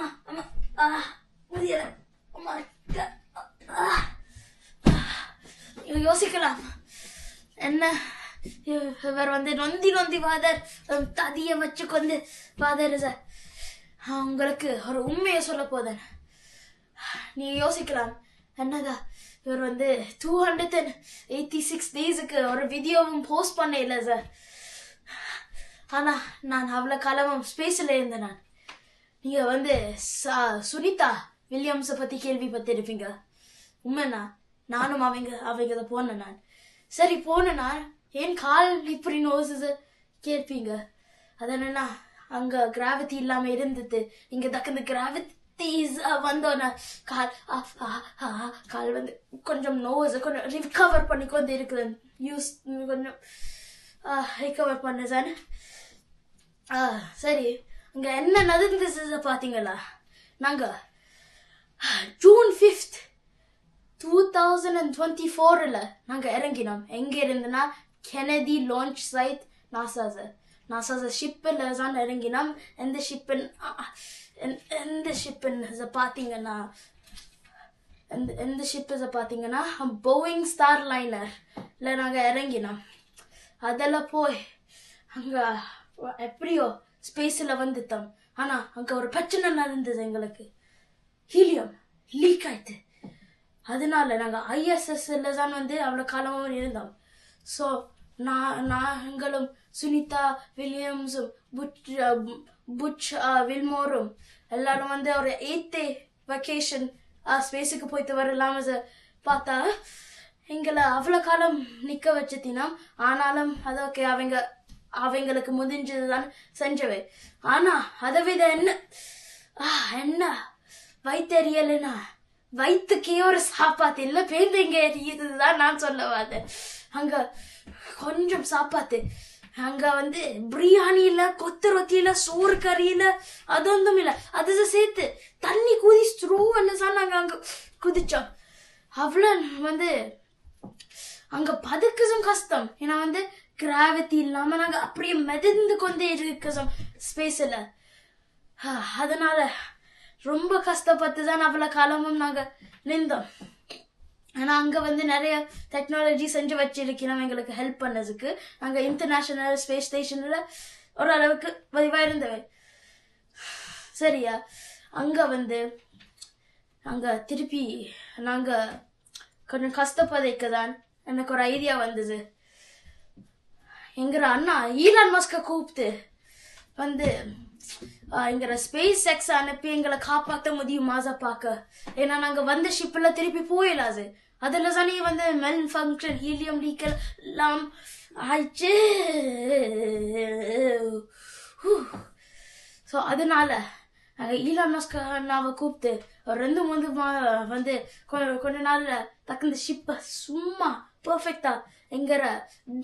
அம்மா அம்மா முடியல அம்மா. யோசிக்கலாம் என்ன இவர் வந்து நொந்தி நொந்தி ஃபாதர் ததிய வச்சு கொண்டு ஃபாதர் சார் உங்களுக்கு ஒரு உண்மையை சொல்ல போதேன். நீங்க யோசிக்கலாம் என்னதா இவர் வந்து 286 டேஸுக்கு ஒரு வீடியோவும் போஸ்ட் பண்ண இல்லை சார். ஆனா நான் அவ்வளவு காலமும் ஸ்பேஸ்ல இருந்தேன். நான் நீங்க வந்து சுனிதா வில்லியம்ஸை பத்தி கேள்விப்பட்டிருப்பீங்க. உண்மைண்ணா நானும் அவங்க போனேன். நான் சரி போனேன். நான் ஏன் கால் இப்படி நோசுது கேட்பீங்க. அது என்னன்னா அங்க கிராவிட்டி இல்லாம இருந்தது. இங்க தக்கந்த கிராவிட்டி வந்தோன்னா கால் வந்து கொஞ்சம் நோஸ் கொஞ்சம் ரிகவர் பண்ணி கொண்டு இருக்கிறேன். கொஞ்சம் ரிகவர் பண்ண சார். சரி அங்க என்ன நடந்துச்சு பாத்தீங்களா? நாங்க ஜூன் 5th 2024ல நாங்க இறங்கினோம். எங்க இருந்துன்னா கெனடி லான்ச் சைட் நாசா ஷிப்பில் தான் இறங்கினோம். எந்த ஷிப்புன்னு பாத்தீங்கன்னா போயிங் ஸ்டார் லைனர்ல நாங்க இறங்கினோம். அதெல்லாம் போய் அங்க எப்படியோ ஸ்பேஸ்ல வந்துட்டோம். ஆனா அங்க ஒரு பிரச்சனை நடந்தது. எங்களுக்கு ஹீலியம் லீக் ஆயிட்டு. அதனால நாங்க ISSல தான் வந்து அவ்வளவு காலமும் இருந்தோம். ஸோ நாங்களும் சுனிதா வில்லியம்ஸும் புட்ச் வில்மோரும் எல்லாரும் வந்து ஒரு 8th day வெக்கேஷன் ஸ்பேஸுக்கு போயிட்டு வரலாம பார்த்தா எங்களை அவ்வளவு காலம் நிக்க வச்சுட்டினா. ஆனாலும் அதோக்கே அவங்களுக்கு முடிஞ்சதுதான் செஞ்சவை. ஆனா அதை விட என்ன வைத்தறியலைன்னா வயிற்றுக்கே ஒரு சாப்பாத்து இல்ல பேருங்க இதுதான் நான் சொல்ல வந்தேன். அங்க கொஞ்சம் சாப்பாத்து அங்க வந்து பிரியாணியில கொத்து ரொத்தியில சோறு கறியில அது ஒன்றும் இல்ல. அது சேர்த்து தண்ணி குதி ஸ்ட்ரோ நாங்க அங்க குதிச்சோம். அவ்வளவு வந்து அங்க பதுக்கதும் கஷ்டம். ஏன்னா வந்து கிராவிட்டி இல்லாம நாங்க அப்படியே மிதந்து கொண்டே இருக்கோம் ஸ்பேஸ்ல. அதனால ரொம்ப கஷ்டப்பட்டு தான் அவ்வளவு காலமும் நாங்க நின்றோம். ஆனா அங்க வந்து நிறைய டெக்னாலஜி செஞ்சு வச்சிருக்கோம் எங்களுக்கு ஹெல்ப் பண்ணதுக்கு. நாங்க இன்டர்நேஷனல் ஸ்பேஸ் ஸ்டேஷன்ல ஓரளவுக்கு வலிவா இருந்தவை. சரியா அங்க வந்து அங்க திருப்பி நாங்க கொஞ்சம் கஷ்டப்பதைக்குதான் எனக்கு ஒரு ஐடியா வந்தது. எங்கிற அண்ணா ஈலான் மஸ்க கூப்பிட்டு வந்து எங்களை ஸ்பேஸ் எக்ஸ் அனுப்பி எங்களை காப்பாற்ற முடியுமா பார்க்க. ஏன்னா நாங்க வந்த ஷிப்ல திருப்பி போயிடாது. அதுல தானே வந்து மெல் ஃபங்க்ஷன் ஹீலியம் லீக் எல்லாம் ஆயிடுச்சு. ஸோ அதனால நாங்க ஈலான் மஸ்க் அண்ணாவை கூப்பிட்டு ஒரு 2-3 வந்து கொஞ்ச நாள்ல தக்குந்த ஷிப்பை சும்மா பெர்ஃபெக்டா எங்கிற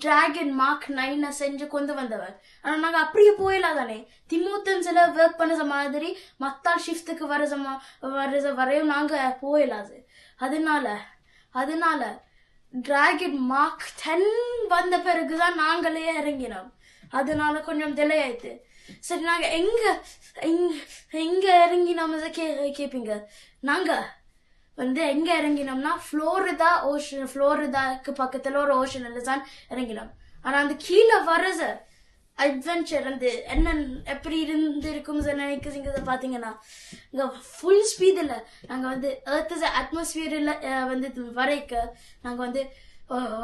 டிராகன் மார்க் 9 செஞ்சு கொண்டு வந்தவர். ஆனா நாங்க அப்படியே போயிடலாதானே. திமுத்தன்ஸ்ல ஒர்க் பண்ண மாதிரி மத்தாள் ஷிஃப்ட்டுக்கு வரையும் நாங்க போயிடலாது. அதனால டிராகன் மார்க் 10 வந்த பிறகுதான் நாங்களே இறங்கினோம். அதனால கொஞ்சம் டிலே ஆயிடுச்சு. சரி நாங்க எங்க இறங்கினோம் கேப்பீங்க. நாங்க வந்து எங்க இறங்கினோம்னா புளோரிடாக்கு பக்கத்துல ஒரு ஓஷன்ல தான் இறங்கினோம். ஆனா அந்த கீழே வரத அட்வென்ச்சர் வந்து என்ன எப்படி இருந்திருக்கும் நினைக்கிறீங்க பாத்தீங்கன்னா இங்க ஃபுல் ஸ்பீட்ல நாங்க வந்து எர்த் அட்மாஸ்பியர்ல வந்து வரைக்க நாங்க வந்து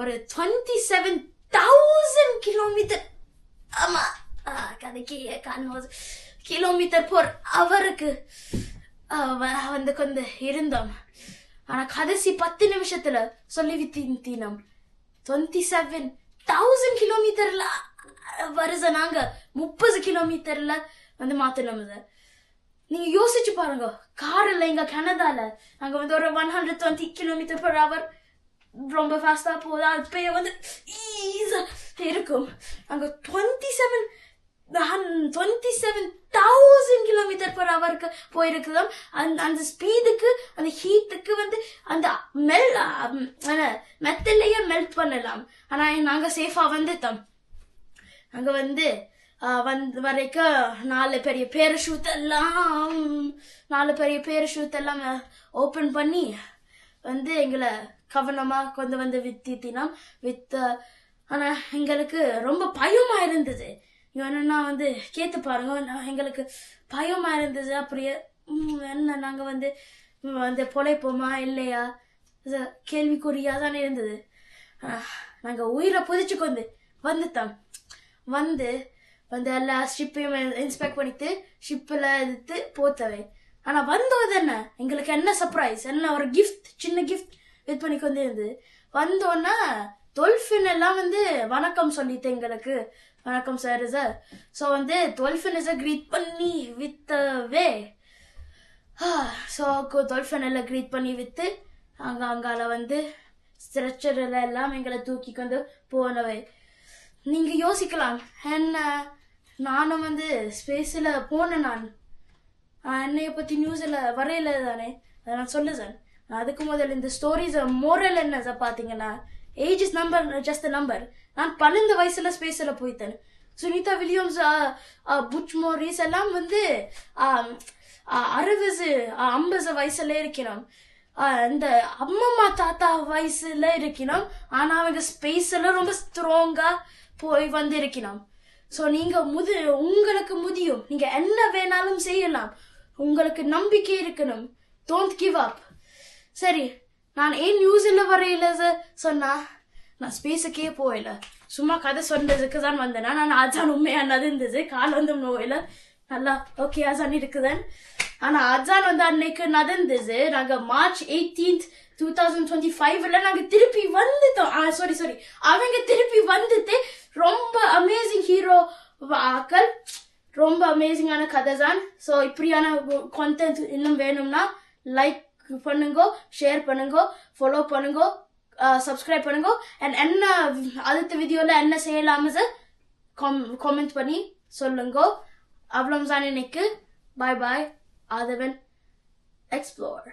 ஒரு 27,000 கிலோமீட்டர் ஆமா கதைக்கு கிலோமீட்டர் போர் அவருக்கு வந்து கொண்டு இருந்தோம். ஆனா கடைசி 10 நிமிஷத்துல சொல்லி வித்தீனம் 27,000 கிலோமீட்டர்ல வருஷ நாங்க 30 கிலோமீட்டர்ல வந்து மாத்தினோம். நீங்க யோசிச்சு பாருங்க. கார்ல இங்க கனடால நாங்க வந்து ஒரு 120 km/h ரொம்ப ஃபாஸ்டா போதா இப்ப வந்து ஈஸா இருக்கும். அங்க 27,000 km/h போயிருக்குதான். அந்த ஸ்பீடுக்கு அந்த ஹீட்டுக்கு வந்து அந்த மெத்தலையே மெல்ட் பண்ணலாம். ஆனா நாங்க சேஃபா வந்துட்டோம். அங்க வந்து வரைக்கும் 4 பெரிய பேரஷூட் எல்லாம் ஓப்பன் பண்ணி எங்களை கவனமா கொண்டு வித்தினா ஆனா எங்களுக்கு ரொம்ப பயமா இருந்தது. என்னன்னா கேட்டு பாருங்க, எங்களுக்கு பயமா இருந்தது. அப்படியே என்ன நாங்க பொழைப்போமா இல்லையா கேள்விக்குறியா தானே இருந்தது. நாங்க உயிரை புதிச்சு கொண்டு எல்லா ஷிப்பையும் இன்ஸ்பெக்ட் பண்ணிட்டு ஷிப்பில் எடுத்து போத்தவை. ஆனா வந்தோது எங்களுக்கு என்ன சர்ப்ரைஸ், என்ன ஒரு கிஃப்ட், சின்ன கிஃப்ட் இது பண்ணி கொண்டு இருந்து வந்தோன்னா டொல்ஃபின் எல்லாம் வணக்கம் சொல்லிட்டு எங்களுக்கு வணக்கம் சார் ஸோ டொல்ஃபின் கிரீட் பண்ணி வித்தவே. ஸோ டொல்ஃபின் எல்லாம் கிரீட் பண்ணி வித்து அங்கால ஸ்ட்ரெச்சரில் எல்லாம் எங்களை தூக்கி கொண்டு போனவை. நீங்க யோசிக்கலாம், என்ன நானும் ஸ்பேஸில் போனேன், நான் என்னைய பத்தி நியூஸ்ல வரையில தானே, அதை நான் சொல்லுறேன். அதுக்கு முதல்ல இந்த ஸ்டோரிஸ் மோரல் என்ன பாத்தீங்கன்னா, age is number, just number. நான் 12 வயசுல ஸ்பேஸ்ல போயிட்டேன். சுனிதா வில்லியம்ஸ், புச் மோரிஸ் எல்லாம் 60-50 வயசுல இருக்கணும். இந்த அம்மம்மா தாத்தா வயசுல இருக்கணும். ஆனா அவங்க ஸ்பேஸ்ல ரொம்ப ஸ்ட்ராங்கா போய் இருக்கணும். ஸோ நீங்க உங்களுக்கு முடியும், நீங்க என்ன வேணாலும் செய்யலாம், உங்களுக்கு நம்பிக்கை இருக்கணும். Don't give up. சரி, நான் ஏன் நியூஸ்ல வரையில சொன்னா, நான் ஸ்பேஸுக்கே போயில, சும்மா கதை சொன்னதுக்கு தான் வந்தேன். நான் அஜான் உண்மையா நடந்தது, கால் நோயில நல்லா ஓகே அஜான் இருக்குதன். ஆனா அஜான் அன்னைக்கு நடந்தது. நாங்க March 18th 2025 நாங்க திருப்பி வந்துட்டோம். சாரி அவங்க திருப்பி வந்துட்டு ரொம்ப அமேசிங் ஹீரோ ஆக்கள், ரொம்ப அமேசிங்கான கதை தான். ஸோ இப்படியான கான்டென்ட் இன்னும் வேணும்னா லைக் பண்ணுங்க, ஷேர் பண்ணுங்க, ஃபாலோ பண்ணுங்க, சப்ஸ்கிரைப் பண்ணுங்க. அண்ட் என்ன அடுத்த வீடியோல என்ன செய்யலாம காமெண்ட் பண்ணி சொல்லுங்க. அவ்வளவுதான் இன்னைக்கு. பாய் பாய். ஆதவன் எக்ஸ்ப்ளோர்.